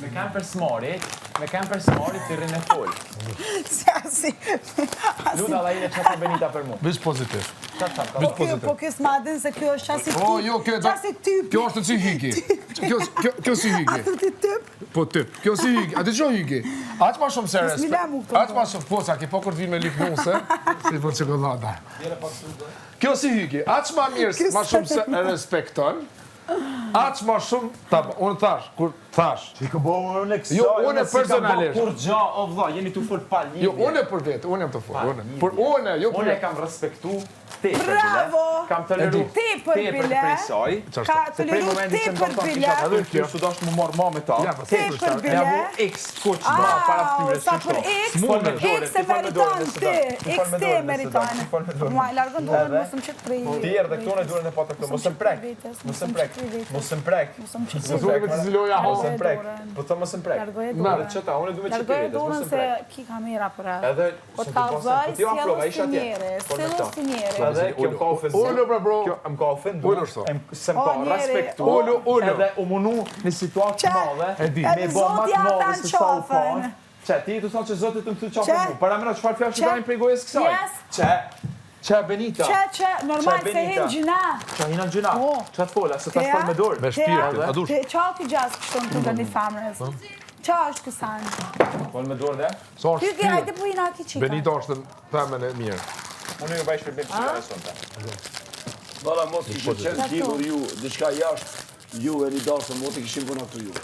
Me kanë për smari të rrinë e folë. Qasi. Luta dhe ine qëta Benita për mu. Veç pozitiv. Po kjo s'madin se kjo është qasi typ. O, jo, kjo është si hyki. Kjo si hyki. A thuti typ? Po typ. Kjo si hyki. A të gjo hyki? Aq ma shumë se respekt. Aq ma shumë, po sa ki po kur t'vi me lipnuse, si po qokolada. Kjo si hyki. Aq ma mirë, ma shumë se respekton. Aq ma shumë, unë thash, kur thash. Që i këbo unë e kësaj, Jo, unë personalisht. Kur gja, o vla, jeni të folë pa lidhje. Jo, unë për vetë, unë jam të folë. Por unë, jo për Unë e kam respektu te për bile. Bravo! Kam toleru Te për bile. presoj. Ka toleru te për bile. Edhe kjo shu dashtë mu marrë ma me ta. Te për bile. Ja mu x koq bra para ftyre Sa për x e meriton ti. X te meriton. Muaj, largën dorën, mos më qëtë prej. Ti erë dhe këto në durën e pata këto. Mos më prek. Mos më prek. Mos më prek. Mos më prek. Po të mos më prek. Largoje Mare, dorën. qëta, unë e du me qëtë Largoje vetës. Mos dorën më se prek. ki kamera për e. Edhe, Po t'ka vëj, sjellës të njere. Sjellës të njere. Edhe, kjo më ka ofendu. Ullu, bro. Kjo më ka ofendu. Ullu shto. Se më ka respektu. Ullu. Edhe u munu në situatë të madhe. di. Me bo më të madhe se sa u qafën. kanë. Që ti të thonë që zotit të më të qafën mu. Para mëra qëfar fjallë që dajnë prej gojës kësaj. Yes. Që Benita. Që, normal se hinë gjina. Që hinë në gjina. Që të fola, se ta shpër me dorë. Me shpirt, a dush. Qa ki gjasë kështon të të një famrës? Qa është kësan? Fol me dorë dhe. Sa është Ty hajde shpirt. po jina ki qika. Benita është në themen e mirë. Unë ju bajsh për bëjmë që e sonte. Bala mos kishë qenë t'hidhur ju, diçka jashtë, ju e një dasë, mos të kishim përna këtu ju.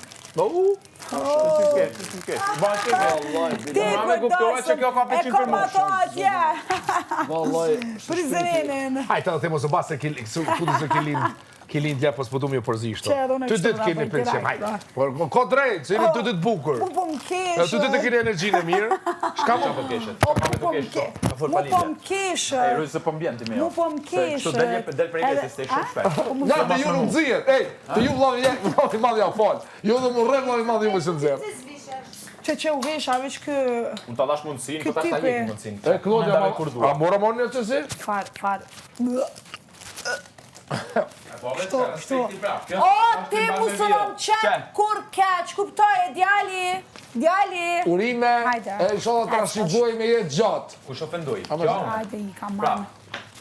Ti e komato atje. Vallaj, Për zërenin. Hajtë edhe themo së basë se kudu se ki lind lja, pos pëtu mi përzishto. Që edhe unë Ty kështu ditë keni rapoj pëlqem, direkt, hajtë. Por ko drejtë, se jeni ty ditë bukur. Unë po më Ty keshë. ditë keni energjinë e mirë. Shka më? Po keshet. Mu po më keshë. E rrëzë se po mbjenti me jo. Mu po më keshë. Kështu del prej vetës të shumë shpet. Ja, të ju nuk nëzijet. Ej, të ju vlavi madhja u falë. Jo dhe mu rre vlavi madhja u shë nëzirë. Që u vesha, veç kë... Unë të dash mundësin, po ta shta jekë mundësin. E, Klodja, a mora morë një qësi? Far. Kështu. O, ti mu së nëmë qenë, kur keq, kuptoj e djali. Urime, Hajde. e shodha të rashigoj me jetë gjatë. Kush ofendoj? Hajde, i kam Pra, manë.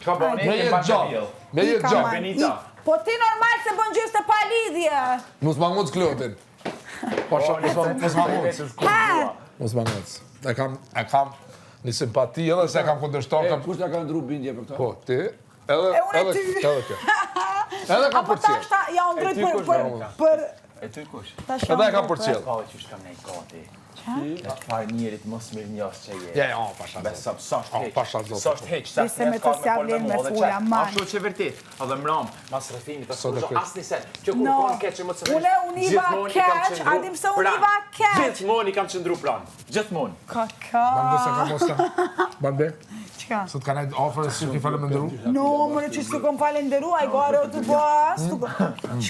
ka bani Me e jetë bani gjatë. bjell. Me jetë gjatë. Benita. Po ti normal se bën gjyste pa lidhje. Mos ma ngutës Klodin. Mos ma ngutës. Mos ma ngutës. E kam një simpati edhe se e kam kundërshtar. Kush t'ja ka ndru bindje për këta? Po, ti, edhe kjo. Edhe kam Apo për cilë. ta ja unë drejt për... E ty kush? Edhe e kam për cilë. Pa që shkam nej gati. Në të farë njerit mos mirë njës që je. Ja, pasha. Besa, sa është heq. pasha zotë. Sa është heq. Dise me të sjavlin me fula, man. Ashtu që vërtit. Edhe mram, mas rëthimit, Sot e asë kujt. asë një sen. Që kur No. konë keqë më të sëvesh. Unë iva keq, adim se unë iva keq. Gjithmonë i kam qëndru plan. Gjithmonë. Bande se ka mosta. Bande, Qka? sot ka najtë ofër e si ki falem e ndëru. No, mërë që s'u kom falenderu, a i gore o të bas.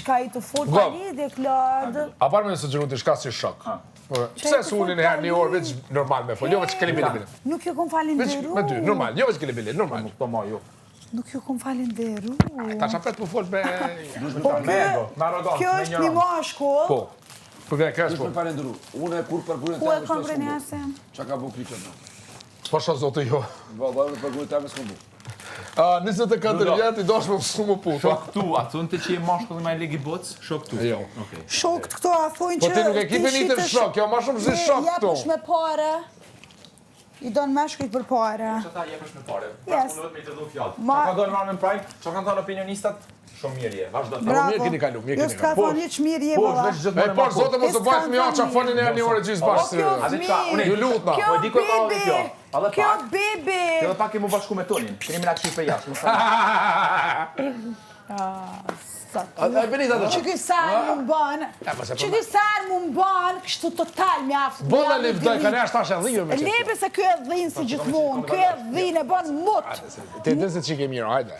Qka i të fut pa lidhje, Klod. A parë me në sugjeru të shka si shok. Pse su unin e herë një orë veç normal me folë, jo veç keli bili. Nuk ju kom Veç falenderu. me dy, normal, jo veç keli bili, normal. Po ma ju. Nuk ju kom falenderu. Ta qapet për folë me... Po Me arrogancë, kjo me është një ignorancë. mashkull. Po, për vjen kërës Kush po. me falendru? Unë e kur për kurën Ku e teme kam s'ka për një s'ka asem? Qa ka bu krikën? Po shë zote jo. Vallaj, për kurën teme s'ka bu. 24 vjetë i dosh me mësu më puta. Shok tu, a thonë të që je mashkull ma i legi boc? Shok tu. Jo. Shokt këto a thonë që... Po ti nuk e ki Benitën shok, jo ma shumë si shok Ja këtu. push me pare. I donë meshkujt për pare. Që ta jepësh me pare. Yes. Pra, me të du fjallë. Ma- Që ka dojnë marrë me prime, që kanë thonë opinionistat, shumë mirë je, vazhdo të. Bravo. Mirë keni kalu, mirë Jo keni s'ka kalu. thonë një që mirë je, Po, baba. veç E gjithmonë por zote mos të bajt me ja që fonin e një orë gjithë bashkë. A dhe qa, unë Ju lutna. Kjo Po e di kur ka dhe kjo. bibi, A dhe kjo pak, bibi. edhe pak e mu bashku me tonin. Keni me la qype jashtë, më sa. A Benita të Që ky sarë mu m'bën, që ky sarë mu m'bën, kështu total mjaft. Bona lip doj, ka ne ashtë tash e dhijë me qëtë. Lepe se ky e dhinë si gjithmonë, ky e dhinë e bën mut. Ti din se që ke mirë, hajde.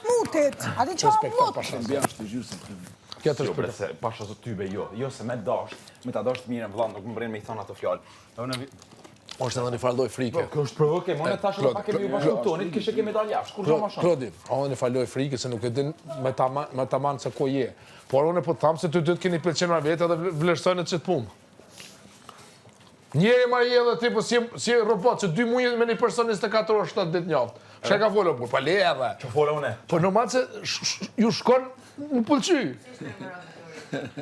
Mutit, a di qa mut. pasha. Bjanë shtë gjysën. Kjo të Jo, bre, shpërtë. se pasha zot tybe, jo. Jo se me dasht, me ta dasht mirë në vëllam, nuk më brin me i thonë ato fjallë. është edhe një farloj frike. Kjo është provoke, më në tash edhe pa kemi u bashku tonit, kishe kemi dalë jashtë, kur gjë më shumë. Klodi, edhe një farloj frike, se nuk e din me taman se ko je. Por unë po thamë se të dytë keni pëlqenë ma vete edhe vlerësojnë që të punë. Njeri ma je edhe ti, po si robot, që 2 muaj me një person 24 orë 7 ditë njaftë. Shka ka folë, po pa le edhe. Që folë une? Po normal se ju shkon, më pëlqy.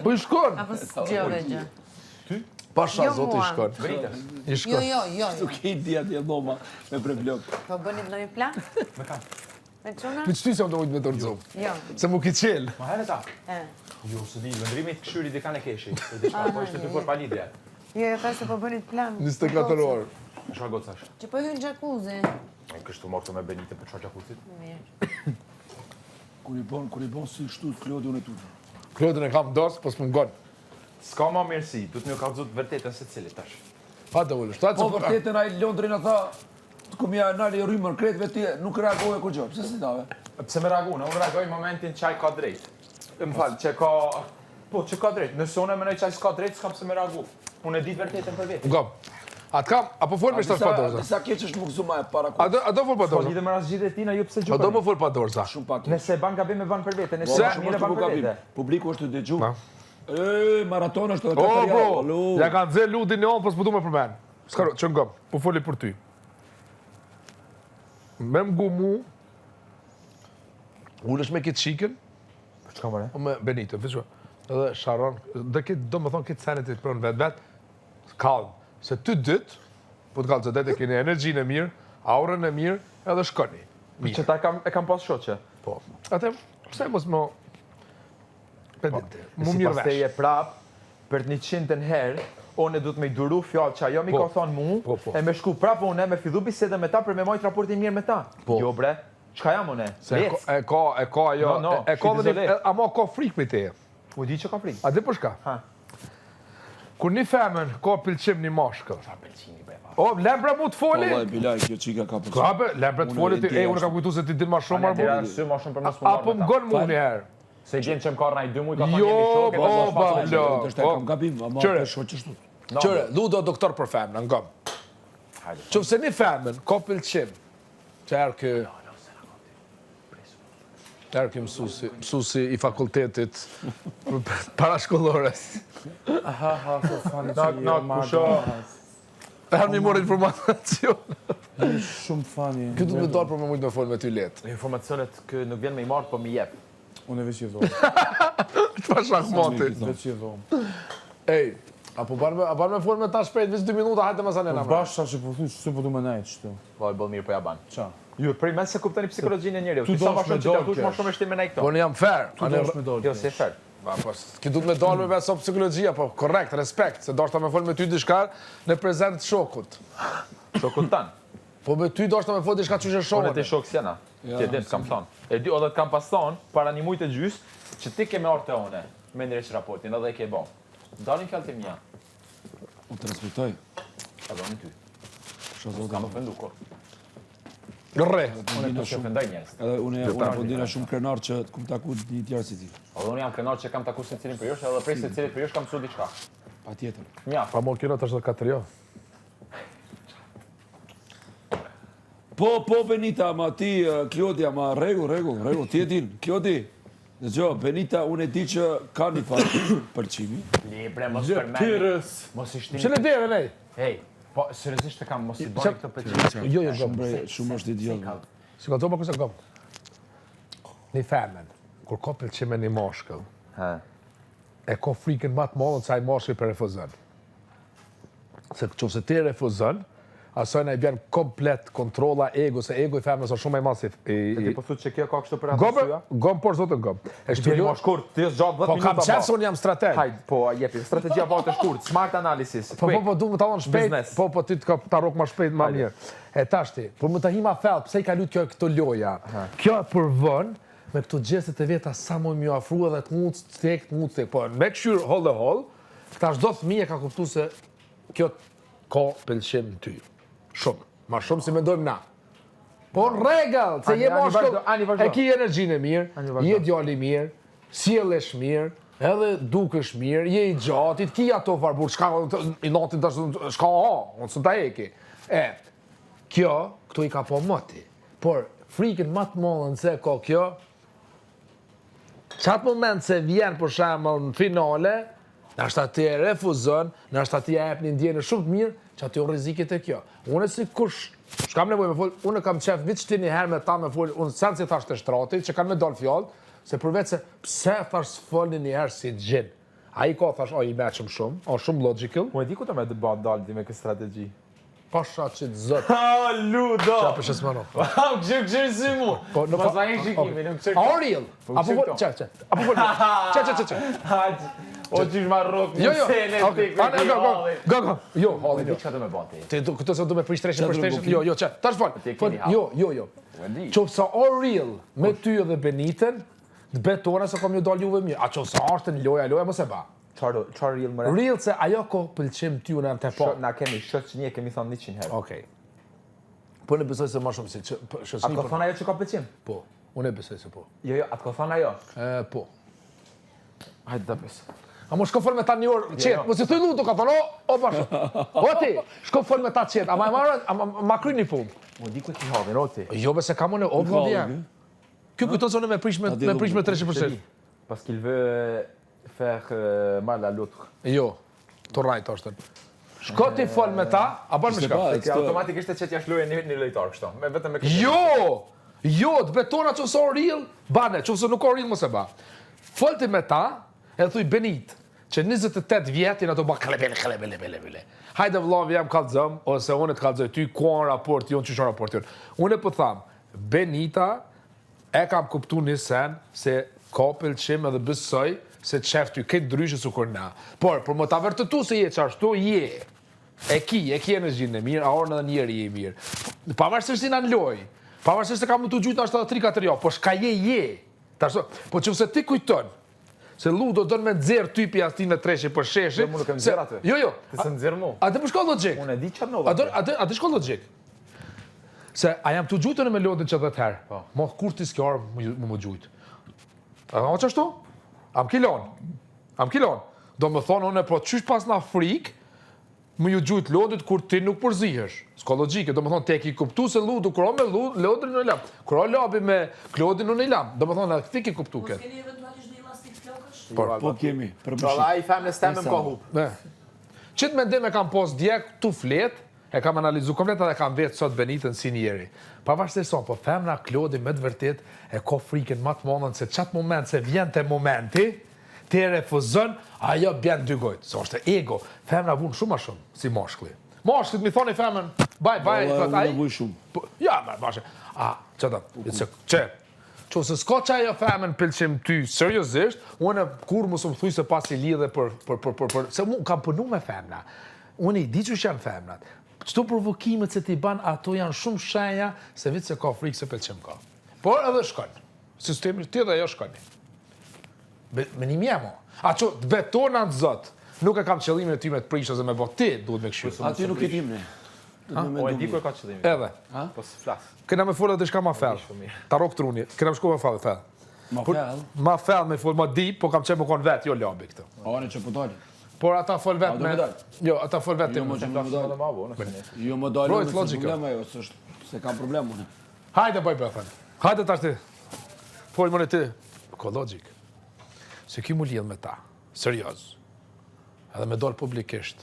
Po ju shkon. Apo s'gjove gjë. Ty? Pasha, zotë i shkon. Britës? I shkon. Jo. Nuk e di atje dhoma me preblok. Po bëni ndonjë plan? Me kam. Me çuna? Për qëty se më të mujtë me të rëzum. Jo. Se mu ki qelë. Ma herë ta? E. Jo, së di, vendrimit këshyri di ka në keshi. Po ishte ty kur pa lidhje. Jo, thashë po bëni plan. 24 orë. Shka gocash? Që po hyn jacuzzi. Kështu morë të me Benite për qa gjakusit. Mirë. Kur i bon si shtu të Klodi unë e tutë. Klodin e kam dorës, po s'më ngonë. S'ka ma mirësi, du të një ka zut vërtetën se cilit tash. Ha të ullë, shtatë Po që vërtetën ai Londrin a tha, të kom ja nali rrymër kretve ti, nuk reagoje kur gjë. Pse si dave? Pse me reaguna, unë reagoj në momentin që ai ka drejt. Më falë, që ka... Po, që ka drejt. Nëse unë e menoj që ai s'ka drejt, s'kam pse me reagu. Unë e di vërtetën për vetë. Ngam. Atë kam, apo folë me shtash pa dorëza? Disa keq është më gëzuma e para kur. A do folë pa Po dorëza? lidhe me rasgjitje tina, ju pse A do gjukoni. më folë pa dorëza? Shumë pak. Nëse ban gabim e ban për vete, nëse Se ban mirë e ban për vete. Publiku është të dëgju. Ma. Maraton është edhe O, katër bro, javë. ja kanë dze ludin e onë, po s'putu me përmen. S'ka, që ngam, po foli për ty. Me mgu mu, ullësh me kitë shikën, Çka more? o me Benito, vishua. Edhe Sharon, dhe kitë, do më thonë kitë senet i të pronë vetë, kalm. Se ty dytë, po të kalë që dhe keni energjinë e mirë, aurën e mirë, edhe shkoni. Që ta e kam pas shoqe. Po. Atë, pse mos më... Mu Si mirë pas vesh. teje prap, për të 100 herë, unë e du të me i duru fjallë që ajo mi Po. ka thonë mu, Po. e me shku prap unë me fillu bisede me ta për me majtë raportin mirë me ta. Po. Jo bre, çka jam unë? Se Lec. e ka ajo, No, e ka shit dhe izole. një, ama ka frikë me teje. U di që ka frikë. A di për shka? Ha. Kur një femën ka pëlqim një mashkëll. Sa pëlqini bre pa. O, lembra mu të foli? Vallai bilaj kjo çika ka për. Ka be, lembra të Unë foli, e di unë kam ashtu. kujtu se ti din ma shumë Unë marë tira bu. sy ma shumë për mos më Apo marrë më me ta. gonë mu një herë. Se gjenë që më ka rraj 2 muaj ka thonë Jo, jemi shokë, po, mos ba, pas blo. Është kam gabim, ama Qëre. është shoqështu. Qëre, ludo doktor për femën, ngëm. Hajde. Qëfë një femën ka pëlqim, që erë kë... Erë kë mësusi i fakultetit parashkollores. Na, kusho. Erë mi morë informacion. Shumë fani. Këtë du me dalë për me mujtë me folë me ty letë. Informacionet kë nuk vjen me i marrë, po me jep. Unë e veç i dhomë. Që pa shakmati. Veç i dhomë. Ej, a ban me folë me ta shpejt, vizë 2 minuta, hajte më sa nena më. Bashkë që po thuj, që po du me najtë qëtu. Po, bëllë mirë po ja ban. Qa? Ju, prej mes se kuptoni psikologjinë e njeriu. Tu Ti sa dosh ma shumë me që të dalë tush, ma kesh. shumë e shtim me nej këto. Po në jam fair. Tu dosh me dollë. Jo, si fer. Ba, po, ki du të me dalë me beso psikologjia, po korrekt, respekt, se do shta me folë me ty diçka në prezent shokut. Shokut tanë. Po me ty do shta me folë diçka që që Unë e ti shokut. shok s'jena. Ti e din s'kam thonë. E di, edhe t'kam pas thonë, para një mujtë e gjys, që ti ke me orë të one, me ndreq raportin, edhe e ke bo. Dalin fjallë të mija. Unë të respektoj. A do një ty. Shozo S'kam ofendu kur. Rre. Unë e të që ofendoj njerës. Edhe unë po dina shumë krenar që të kum taku një tjerë si ti. Edhe unë jam krenar që kam taku se cilin për jush, edhe prej se cilit për jush kam mësu diçka. Patjetër. Mjaf. Pa mor kjera të është dhe 4 jo. Po Benita, ma ti Klodi, ma rregull, ti e din. Klodi. Dëgjoj, Benita, unë e di që ka një farë përqimi. Libre, mos përmeni. Mos i shtim. Që në deve, nej? Hej, po, seriozisht të kam, mos i bani këtë pëlqim. Jo, jo, gëm. Shumë është idiot. Si ka të më këse gëm. Një femen, kur ka pëlqime një mashkëll, Ha. e ka frikën ma të madhën sa i mashkëll për refuzën. Se qëfë se ti refuzën, asaj na i bjen komplet kontrolla ego, se ego i femës është shumë e masif. Ti po thut që kjo ka kështu për atë syja? Gom, por zotën gom. E Ti shpjegoj. më shkurt, ti është gjatë 10 Po minuta. kam qenë se unë jam strateg. Hajde, po, jepi. Strategjia vatë shkurt, smart analysis. Po, du më talon shpejt, Business. po, ti të ta rok ma shpejt ma mirë. E tashti, por më të hima fell, pse i ka lut kjo këto loja? Kjo e përvën me këto gjestet e veta sa më mjë afrua dhe të mund të tek. Po, me këshyr hold e hold, këta çdo fëmijë ka kuptu se kjo ka pëlqim në ty. Shumë. Ma shumë si mendojmë na. Po në regëll, se je moshkull, e ki energjinë e mirë, je djali mirë, sjellësh mirë, edhe dukesh mirë, je i gjatë, ti ki ato farbur, çka i natin tash, shka unë së ta eki. Kjo, këtu i ka po moti. Por, frikën më të mollën se ka kjo, qatë moment se vjen për shembull në finale, nështë ati e refuzon, nështë ati e jep një ndjenë shumë të mirë, që ati o rizikit e kjo. Unë si kush, shkam nevoj me full, unë kam qef vitë shti një herë me ta me full, unë sen si thash të shtratit, që kanë me dalë fjallë, se përvec se pse thash s'folni një herë si gjinë. A i ka thash, i meqëm shumë, shumë logical. Unë e di ku të me debat dalë ti me këtë strategji. Pasha që të zëtë. Ha, ludo! Qa për shesë më në. Kështë si mu. Mas a e shikimi, në kështë. A real? Apo po, që. Apo po, që. O që shma rokë Jo, në sene të go. Jo, halli, Di jo. që të me bati. Këtë se du me prish treshin për shtreshin. Jo, që. Tash fal. Ti e keni Jo. Qoftë sa o real me ty edhe Beniten, të betona se kom ju dal juve mirë. A qoftë sa është në loja, mos e ba. Qarë real më re? Real se ajo ko pëlqim ty unë në të po. Na kemi shët që një kemi thonë 100 herë. Okej. Po në besoj se ma shumë si shësni Atë ka thonë ajo që ka pëlqim? Po, unë e besoj se po. Jo, atë ka thonë ajo. Po. Hajde da besë. A mo shko fol me ta një orë qetë, mos i thuj lutu, ka thonë, o bashkë. O ti, shko fol me ta qetë, ma kry një fund. Mo di ku ti havin, o ti. Jo, bese ka më në o vëllë. Kjo kujton se unë me prish me 300%. Parce qu'il veut faire mal à l'autre. Jo, të rajt është. Shko ti fol me ta, a bën me shka? Ti automatikisht e qëtë jash loje një lojtar kështu. Me vetëm me kështë. Jo, të betona që so real, bane, që nuk o real mos e ba. Fol ti me ta, e thuj Benit, që 28 vjetin ato ba klebele. Hajde vllavi jam kallëzëm, ose unë të kallëzoj, ty kuan raport, jonë që shon raport jonë. Unë e po tham, Benita e kam kuptu një sen, se ka pëlqim edhe besoj, se të shef ty këtë ndryshë su kur na. Por më ta vërtetu se je që ashtu, je. E ki energjinë e mirë, a orën edhe njeri je mirë. Pavarësisht si na në loj, pavarësisht se kam më të gjujtë ashtë edhe 3-4 jo, po shka je. Po që se ti kujton, se Ludo do me nëzirë typi ati në treshi për sheshi. Mu nuk e nëzirë atë. Jo. Ti se nëzirë mu. A të më shko logik. Unë e di qatë në dhe. A të shko logik. Se a jam të gjujtë në me lodin që dhe të herë. Ma kur t'i s'kjarë më gjujtë. A nga që ashtu? Am kilon. Do më thonë unë e pro qysh pas na frikë, më ju gjujtë lodit kur ti nuk përzihesh. S'ka logike, do më thonë te ki kuptu se ludu, kura me lodin në lam. Kura labi me klodin në lam. Do më thonë, ti ki kuptu këtë. Keni eventualisht një elastik flokësh? Po kemi, Alla i femne s'tem më ka hupë. Qitë mendim e kam pos djek tu flet, e kam analizu komplet edhe kam vetë sot Benitën si njeri. Pavarësisht son, po femna Klodi me të vërtet e ka frikën më të mondën se qatë moment se vjen të momenti, ti refuzon, ajo bjen dy gojtë. Se është ego, femna vunë shumë a shumë, si mashkli. Mashklit mi thoni femën, baj, unë e vuj shumë. Ja, bashe. Që se s'ka që ajo femën pëlqim ty seriosisht, unë kur mu së më thuj se pas i lidhe se mu kam punu me femna. Unë i di që janë femnat. Qëto provokimet se ti ban, ato janë shumë shenja se vitë se ka frikë se pëlqim ka. Por edhe shkojnë. Sistemi ti dhe jo shkojnë. Me një mjemo. A që të betona në zëtë, nuk e kam qëllimin e ty me të prishë dhe me bo ti duhet me këshu. Aty nuk e tim ne. O e di ku e ka qëllimi. Edhe. Po së flasë. Këna me folë dhe shka ma fellë. Ta rok truni. Këna me shku me fellë. Ma fell. Ma fellë me folë, ma di, po kam qenë më konë vetë, jo labi këtë. Ane që po dali. Por ata folë vetë do me dal? Jo, ata folë vetë Jo, me. mo që më dali. Jo, më dali, Brojt, unë se logika. problema jo, se kam problem unë. Hajde, bëj bëthën. Hajde tash ti. Folë më në ti. Ko logik. Se ki mu lidh me ta. Serios. Edhe me dollë publikisht.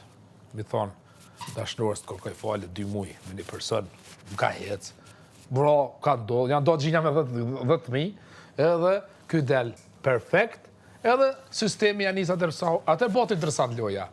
Mi thonë, dashnurës të kërkoj falë 2 muj me një person. Ka hec. Bro, ka dollë. Janë do gjinja me 10.000. Edhe ky del perfekt. Edhe sistemi janë njës atër bot interesant loja.